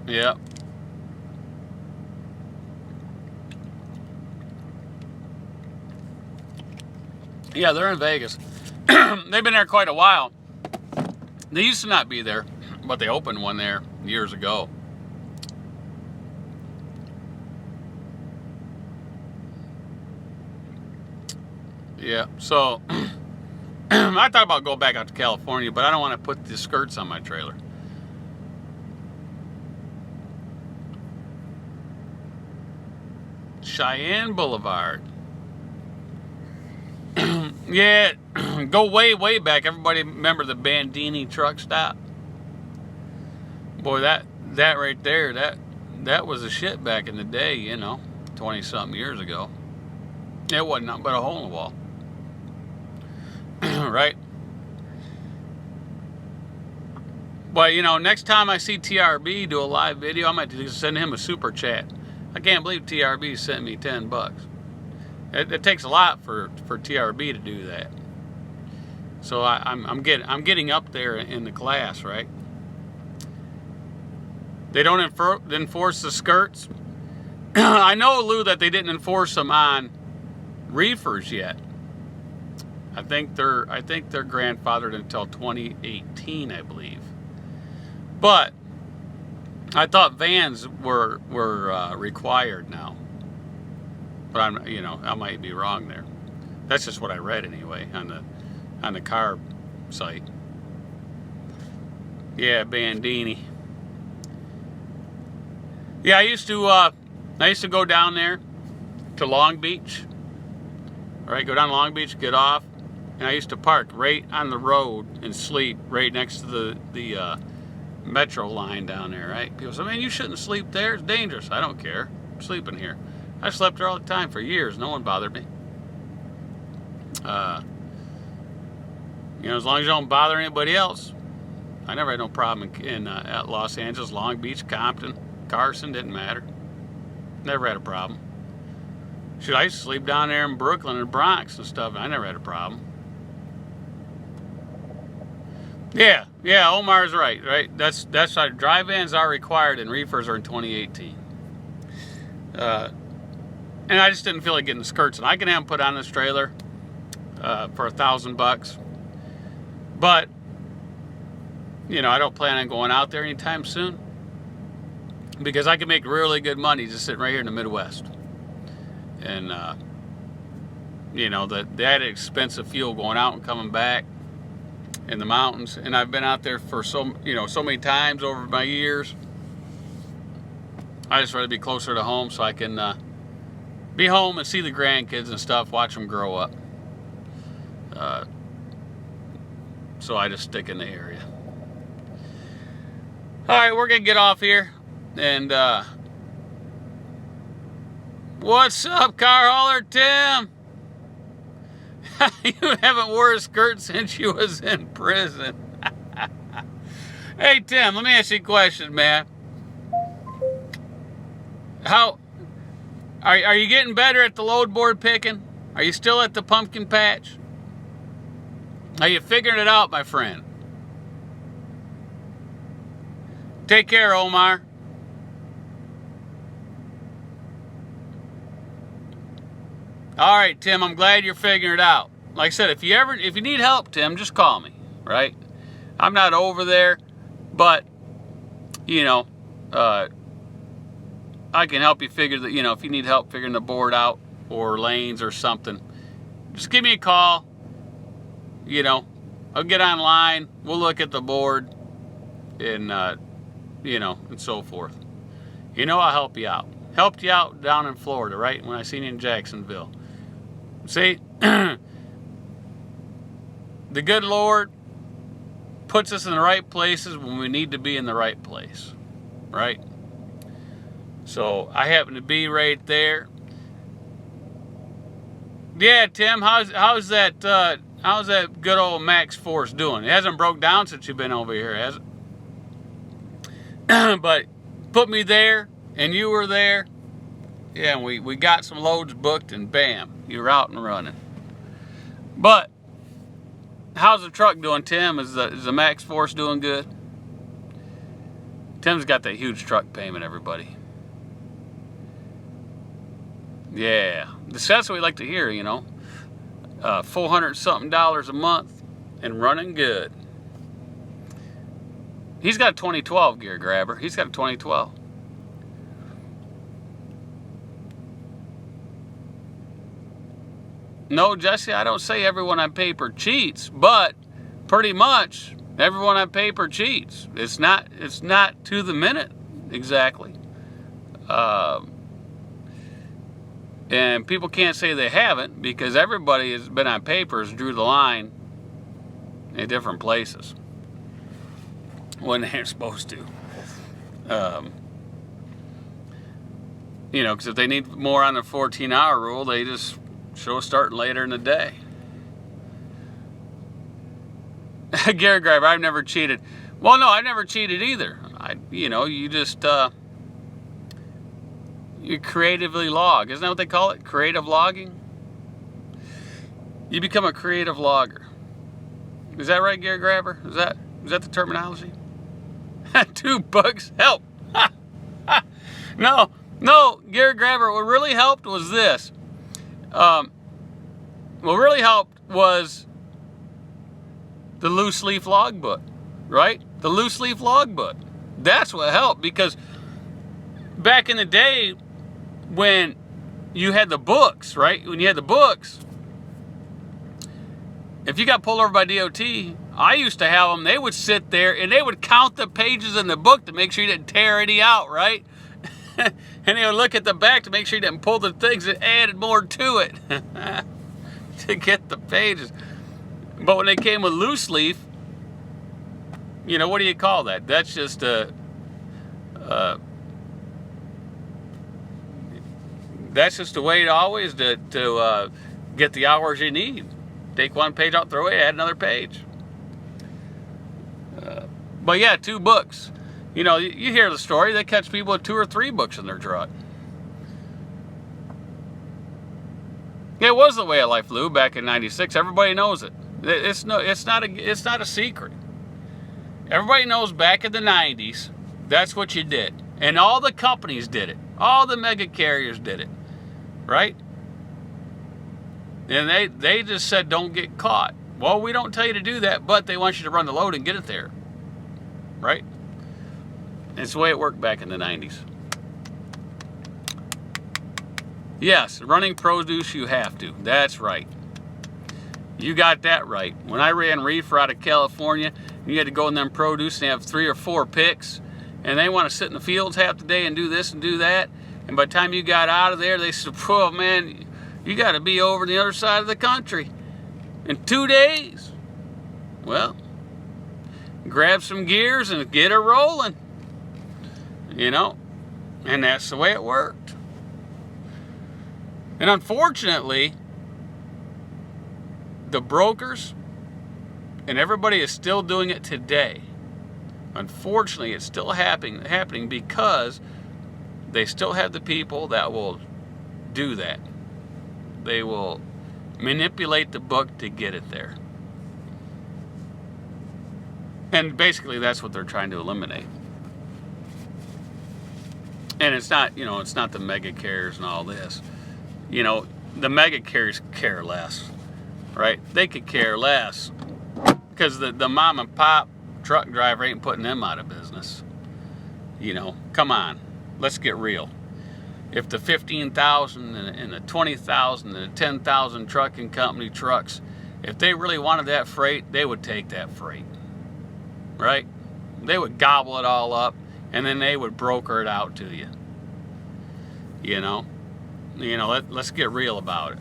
Yep. Yeah, they're in Vegas. They've been there quite a while. They used to not be there, but they opened one there years ago. Yeah, so I thought about going back out to California, but I don't want to put the skirts on my trailer. Cheyenne Boulevard. Yeah, go way, way back. Everybody remember the Bandini truck stop? Boy, that right there, that was a shit back in the day, 20-something years ago. It wasn't nothing but a hole in the wall. Right? But, next time I see TRB do a live video, I might just send him a super chat. I can't believe TRB sent me $10. It takes a lot for TRB to do that. So I'm getting up there in the class, right? They don't enforce the skirts. I know, Lou, that they didn't enforce them on reefers yet. I think they're grandfathered until 2018, I believe. But I thought vans were required now. But I might be wrong there. That's just what I read anyway on the car site. Yeah, Bandini. Yeah, I used to go down there to Long Beach. All right, go down to Long Beach, get off, and I used to park right on the road and sleep right next to the metro line down there. Right? People say, "Man, you shouldn't sleep there. It's dangerous." I don't care. I'm sleeping here. I slept there all the time for years. No one bothered me. As long as you don't bother anybody else. I never had no problem at Los Angeles, Long Beach, Compton, Carson, didn't matter. Never had a problem. Shoot, I used to sleep down there in Brooklyn and Bronx and stuff. I never had a problem. Yeah, Omar's right? That's right. Dry vans are required and reefers are in 2018. And I just didn't feel like getting the skirts. And I can have them put on this trailer for $1,000. But, I don't plan on going out there anytime soon. Because I can make really good money just sitting right here in the Midwest. And, the added expense of fuel going out and coming back in the mountains. And I've been out there for so many times over my years. I just rather be closer to home so I can be home and see the grandkids and stuff, watch them grow up. So I just stick in the area. All right, we're going to get off here. And what's up, car hauler Tim? You haven't wore a skirt since you was in prison. Hey Tim, let me ask you a question, man. How are you getting better at the load board picking? Are you still at the pumpkin patch? Are you figuring it out, my friend? Take care, Omar. All right, Tim, I'm glad you're figuring it out. Like I said, if you need help, Tim, just call me, right? I'm not over there, but, you know, I can help you figure that, you know, if you need help figuring the board out or lanes or something, just give me a call. You know, I'll get online, we'll look at the board and, you know, and so forth. You know, I'll help you out. Helped you out down in Florida, right? When I seen you in Jacksonville. See, the good Lord puts us in the right places when we need to be in the right place, right? So I happen to be right there. Yeah, Tim, how's that good old Max Force doing? It hasn't broke down since you've been over here, has it? But put me there, and you were there. Yeah, and we got some loads booked, and bam, you're out and running. But how's the truck doing, Tim? Is the Max Force doing good? Tim's got that huge truck payment, everybody. Yeah, that's what we like to hear, you know. $400-something a month and running good. He's got a 2012 gear grabber. He's got a 2012. No, Jesse, I don't say everyone on paper cheats, but pretty much everyone on paper cheats. It's not to the minute exactly. And people can't say they haven't because everybody has been on papers, drew the line in different places when they're supposed to. You know, because if they need more on the 14-hour rule, they just show starting later in the day. Gary Grabber, I've never cheated. Well, no, I've never cheated either. You know, you just... you creatively log. Isn't that what they call it? Creative logging? You become a creative logger. Is that right, Gary Grabber? Is that the terminology? $2 help. No, Gary Grabber, what really helped was this. What really helped was the loose leaf logbook, right? The loose leaf logbook. That's what helped, because back in the day, when you had the books, right? When you had the books, if you got pulled over by DOT, I used to have them, they would sit there and they would count the pages in the book to make sure you didn't tear any out, right? And they would look at the back to make sure you didn't pull the things that added more to it to get the pages. But when they came with loose leaf, you know, what do you call that? That's just that's just the way it always did to get the hours you need. Take one page out, throw it, add another page. But yeah, $2. You know, you hear the story. They catch people with 2 or 3 books in their truck. It was the way of life, Lou, back in '96. Everybody knows it. It's not a secret. Everybody knows back in the '90s, that's what you did, and all the companies did it. All the mega carriers did it, right? And they just said, don't get caught. Well, we don't tell you to do that, but they want you to run the load and get it there, right? It's the way it worked back in the '90s. Yes, running produce, you have to. That's right. You got that right. When I ran reefer out of California, you had to go in them produce and have 3 or 4 picks, and they want to sit in the fields half the day and do this and do that. And by the time you got out of there, they said, "Oh man, you got to be over the other side of the country in 2 days." Well, grab some gears and get her rolling. You know, And that's the way it worked. And unfortunately, the brokers and everybody is still doing it today. Unfortunately, it's still happening because they still have the people that will do that. They will manipulate the book to get it there. And basically that's what they're trying to eliminate. And it's not, it's not the mega carriers and all this. The mega carriers care less, right? They could care less because the mom and pop truck driver ain't putting them out of business. Come on, let's get real. If the 15,000 and the 20,000 and the 10,000 trucking company trucks, if they really wanted that freight, they would take that freight, right? They would gobble it all up, and then they would broker it out to you. Let's get real about it.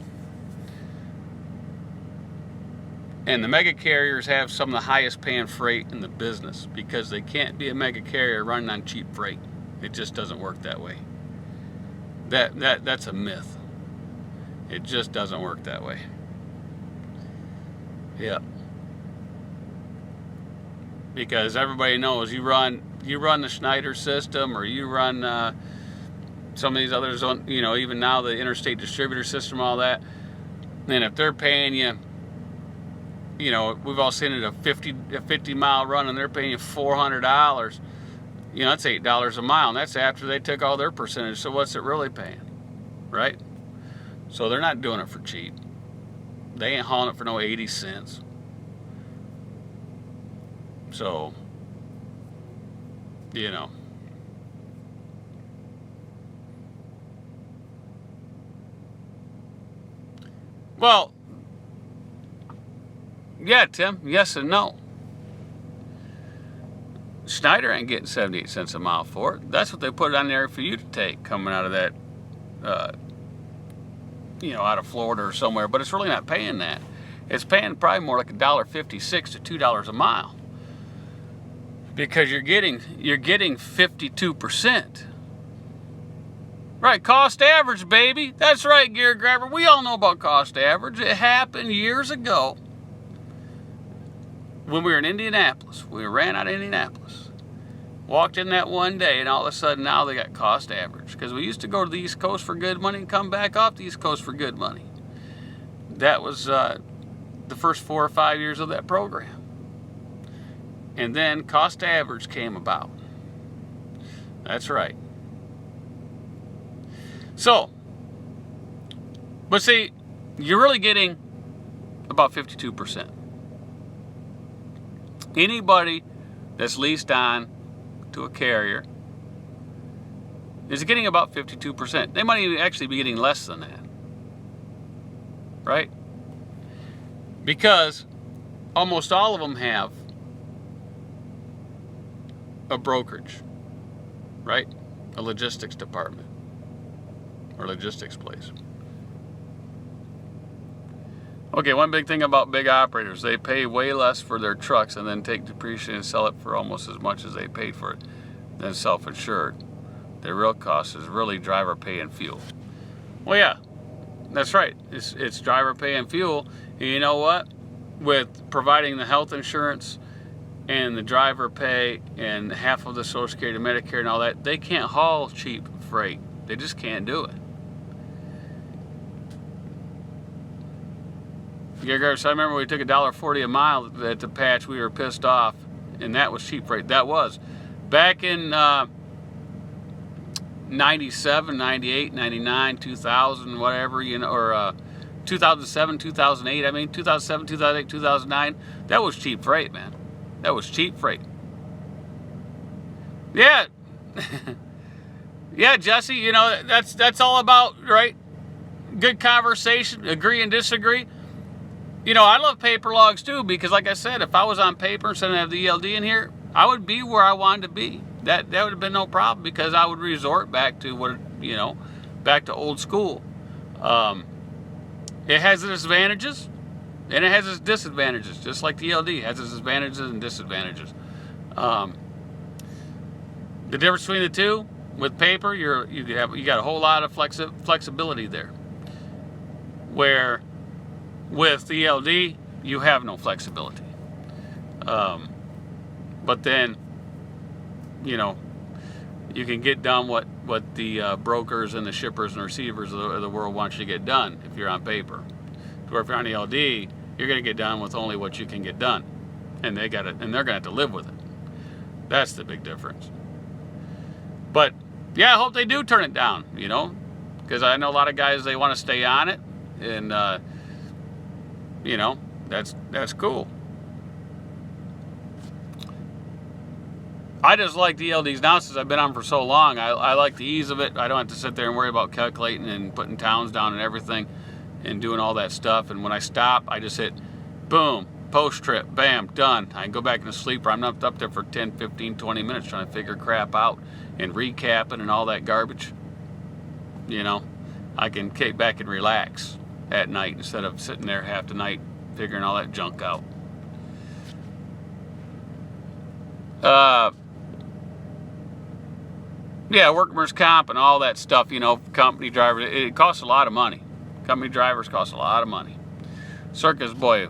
And the mega carriers have some of the highest paying freight in the business because they can't be a mega carrier running on cheap freight. It just doesn't work that way. That's a myth. It just doesn't work that way. Yeah. Because everybody knows you run the Schneider system, or you run some of these others on, even now the interstate distributor system, all that. And if they're paying you, we've all seen it, a 50 mile run, and they're paying you $400. That's $8 a mile, and that's after they took all their percentage. So what's it really paying, right? So they're not doing it for cheap. They ain't hauling it for no 80 cents. So, Well, yeah, Tim, yes and no. Schneider ain't getting 78 cents a mile for it. That's what they put on there for you to take coming out of that, out of Florida or somewhere. But it's really not paying that. It's paying probably more like $1.56 to $2 a mile, because you're getting 52%. Right, cost average, baby. That's right, Gear Grabber. We all know about cost average. It happened years ago when we were in Indianapolis. We ran out of Indianapolis. Walked in that one day, and all of a sudden now they got cost average. Because we used to go to the East Coast for good money and come back off the East Coast for good money. That was the first 4 or 5 years of that program. And then cost average came about. That's right. So, but see, you're really getting about 52%. Anybody that's leased on to a carrier is getting about 52%. They might even actually be getting less than that, right? Because almost all of them have a brokerage, right? A logistics department or logistics place. Okay, one big thing about big operators, they pay way less for their trucks and then take depreciation and sell it for almost as much as they paid for it than self-insured. Their real cost is really driver pay and fuel. Well, yeah, that's right. It's driver pay and fuel. And you know what? With providing the health insurance and the driver pay and half of the Social Security, Medicare, and all that, they can't haul cheap freight. They just can't do it. So I remember we took $1.40 a mile at the patch. We were pissed off, and that was cheap freight. That was back in 97, 98, 99, 2000, whatever, or 2007, 2008. 2007, 2008, 2009. That was cheap freight, man. That was cheap freight. Yeah. Yeah, Jesse, that's all about, right? Good conversation, agree and disagree. I love paper logs too, because like I said, if I was on paper instead of the ELD in here, I would be where I wanted to be. That would have been no problem, because I would resort back to back to old school. It has its advantages and it has its disadvantages, just like the ELD has its advantages and disadvantages. The difference between the two, With paper, you got a whole lot of flexibility there. Where with ELD, you have no flexibility. But then, you know, you can get done what the brokers and the shippers and receivers of the world want you to get done if you're on paper. Or if you're on ELD, you're going to get done with only what you can get done, and they're going to have to live with it. That's the big difference. But yeah, I hope they do turn it down, you know, because I know a lot of guys, they want to stay on it, and you know, that's cool. I just like the ELDs now since I've been on for so long. I like the ease of it. I don't have to sit there and worry about calculating and putting towns down and everything and doing all that stuff. And when I stop, I just hit boom, post trip, bam, done. I can go back in the sleeper. I'm not up there for 10, 15, 20 minutes trying to figure crap out and recapping and all that garbage. You know, I can kick back and relax at night instead of sitting there half the night figuring all that junk out. Yeah, workers' comp and all that stuff, you know, company drivers, it costs a lot of money. Company drivers cost a lot of money. Circus boy,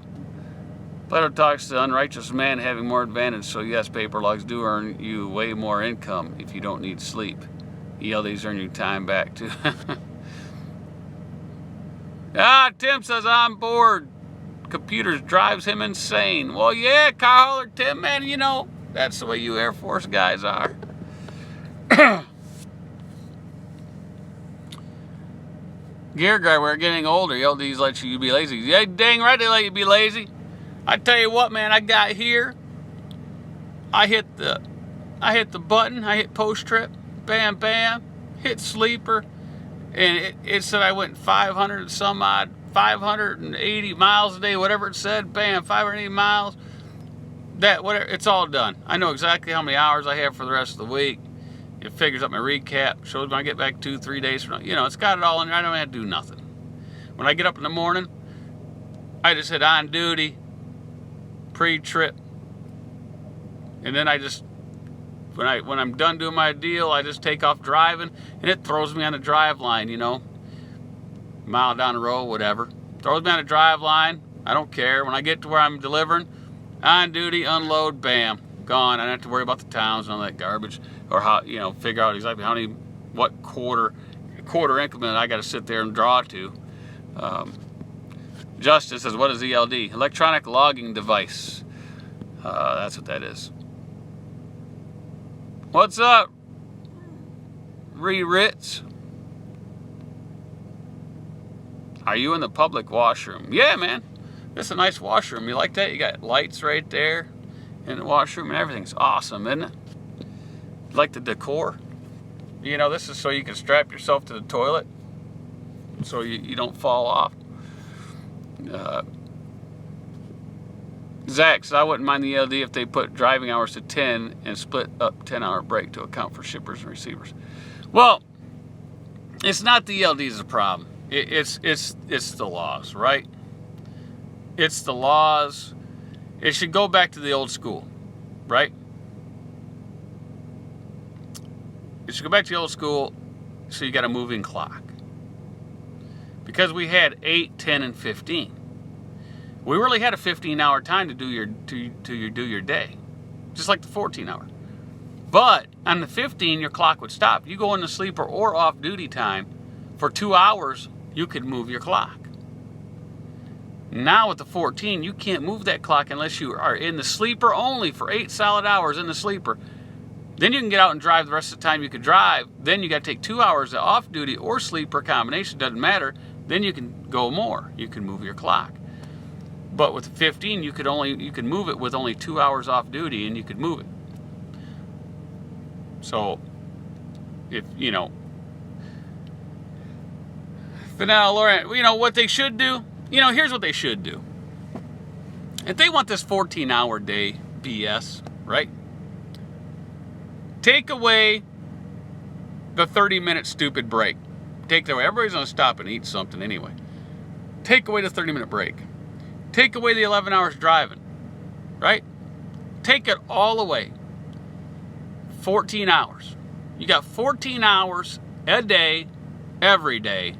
Plato talks to unrighteous man having more advantage, so yes, paper logs do earn you way more income if you don't need sleep. ELDs earn you time back too. Tim says, I'm bored. Computers drives him insane. Well, yeah, car hauler Tim, man, you know, that's the way you Air Force guys are. Gear guy, we're getting older. ELDs let you be lazy. Yeah, dang right they let you be lazy. I tell you what, man, I got here. I hit the button. I hit post trip. Bam, bam. Hit sleeper, and it said I went 500 some odd, 580 miles a day, whatever it said. Bam, 580 miles. That whatever, it's all done. I know exactly how many hours I have for the rest of the week. It figures up my recap, shows when I get back 2-3 days from now. You know, it's got it all in there. I don't have to do nothing. When I get up in the morning, I just hit on duty, pre-trip, and then I just, when I'm done doing my deal, I just take off driving, and it throws me on the drive line, you know, mile down the road, whatever. Throws me on the drive line. I don't care. When I get to where I'm delivering, on duty, unload, bam, gone. I don't have to worry about the towns and all that garbage, or how, you know, figure out exactly how many, what quarter increment I got to sit there and draw to. Justice says, what is ELD? Electronic logging device. That's what that is. What's up, Ritz? Are you in the public washroom? Yeah, man. This is a nice washroom. You like that? You got lights right there in the washroom and everything's awesome, isn't it? Like the decor. You know, this is so you can strap yourself to the toilet so you don't fall off. Zach says, I wouldn't mind the ELD if they put driving hours to 10 and split up 10-hour break to account for shippers and receivers. Well, it's not the ELDs the problem. It's the laws, right? It's the laws. It should go back to the old school, right? It should go back to the old school, so you got a moving clock. Because we had 8, 10, and 15. We really had a 15-hour time to do your day, just like the 14-hour. But on the 15, your clock would stop. You go into sleeper or off-duty time for 2 hours, you could move your clock. Now with the 14, you can't move that clock unless you are in the sleeper only for 8 solid hours in the sleeper. Then you can get out and drive the rest of the time you could drive. Then you got to take 2 hours of off-duty or sleeper combination, doesn't matter. Then you can go more. You can move your clock. But with the 15, you could move it with only 2 hours off duty, and you could move it. So, if you know, Vanilla Laurent, you know what they should do? You know, here's what they should do. If they want this 14-hour day BS, right? Take away the 30-minute stupid break. Take that away. Everybody's going to stop and eat something anyway. Take away the 30-minute break. Take away the 11 hours driving, right? Take it all away. 14 hours. You got 14 hours a day, every day,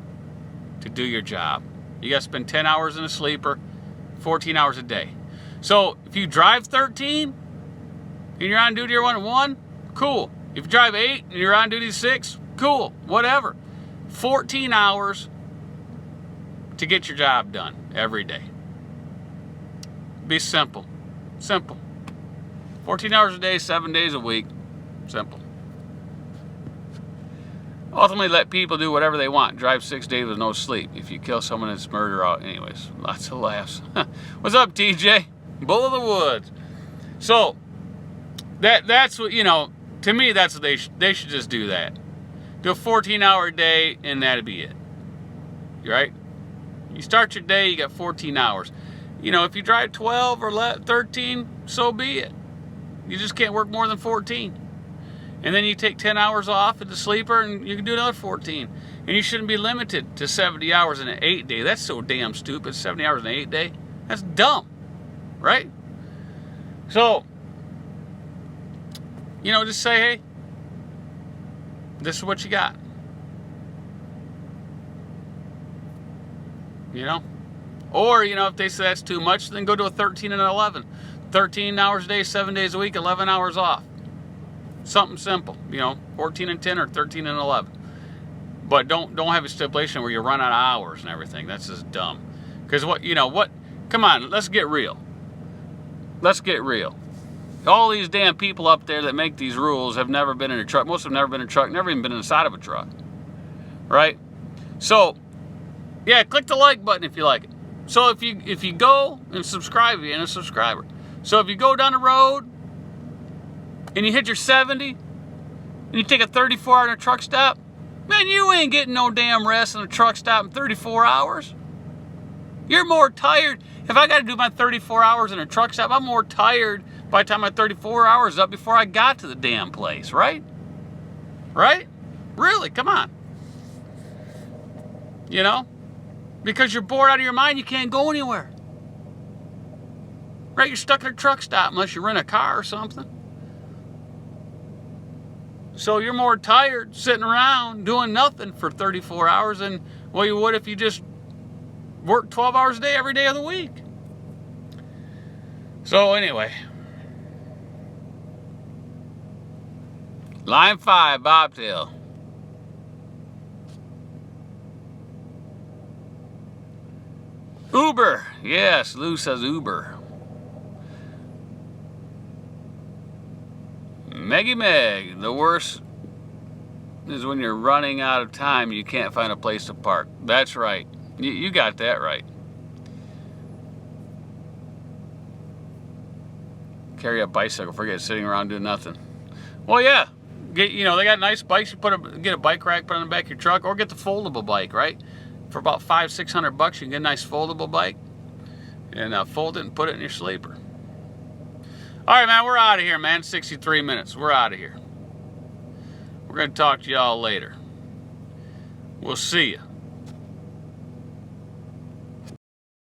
to do your job. You got to spend 10 hours in a sleeper, 14 hours a day. So if you drive 13 and you're on duty or 1 to 1, cool. If you drive 8 and you're on duty 6, cool, whatever. 14 hours to get your job done every day. Be simple. Simple. 14 hours a day, 7 days a week. Simple. Ultimately, let people do whatever they want. Drive 6 days with no sleep. If you kill someone, it's murder. Anyways, lots of laughs. What's up, TJ? Bull of the woods. So, that's what, you know, to me, that's what they should just do that. Do a 14-hour day, and that'd be it. Right? You start your day, you got 14 hours. You know, if you drive 12 or 13, so be it. You just can't work more than 14. And then you take 10 hours off at the sleeper, and you can do another 14. And you shouldn't be limited to 70 hours in an 8-day. That's so damn stupid, 70 hours in an 8-day. That's dumb, right? So, you know, just say, hey, this is what you got. You know? Or, you know, if they say that's too much, then go to a 13 and an 11. 13 hours a day, 7 days a week, 11 hours off. Something simple, you know, 14 and 10 or 13 and 11. But don't have a stipulation where you run out of hours and everything. That's just dumb. Because come on, let's get real. Let's get real. All these damn people up there that make these rules have never been in a truck. Most have never been in a truck, never even been inside of a truck. Right? So, yeah, click the like button if you like it. So if you go and subscribe, you ain't a subscriber. So if you go down the road and you hit your 70 and you take a 34-hour in a truck stop, man, you ain't getting no damn rest in a truck stop in 34 hours. You're more tired. If I got to do my 34 hours in a truck stop, I'm more tired by the time my 34 hours is up before I got to the damn place, right? Right? Really, come on. You know? Because you're bored out of your mind, you can't go anywhere. Right? You're stuck in a truck stop unless you rent a car or something. So you're more tired sitting around doing nothing for 34 hours than what you would if you just worked 12 hours a day every day of the week. So anyway. Line 5, Bobtail. Uber. Yes, Lou says Uber. Meggy Meg. The worst is when you're running out of time and you can't find a place to park. That's right. You got that right. Carry a bicycle. Forget sitting around doing nothing. Well, yeah. They got nice bikes. You get a bike rack, put it on the back of your truck, or get the foldable bike, right? For about $500-600, you can get a nice foldable bike and fold it and put it in your sleeper. All right, man, we're out of here, man. 63 minutes. We're out of here. We're going to talk to y'all later. We'll see you.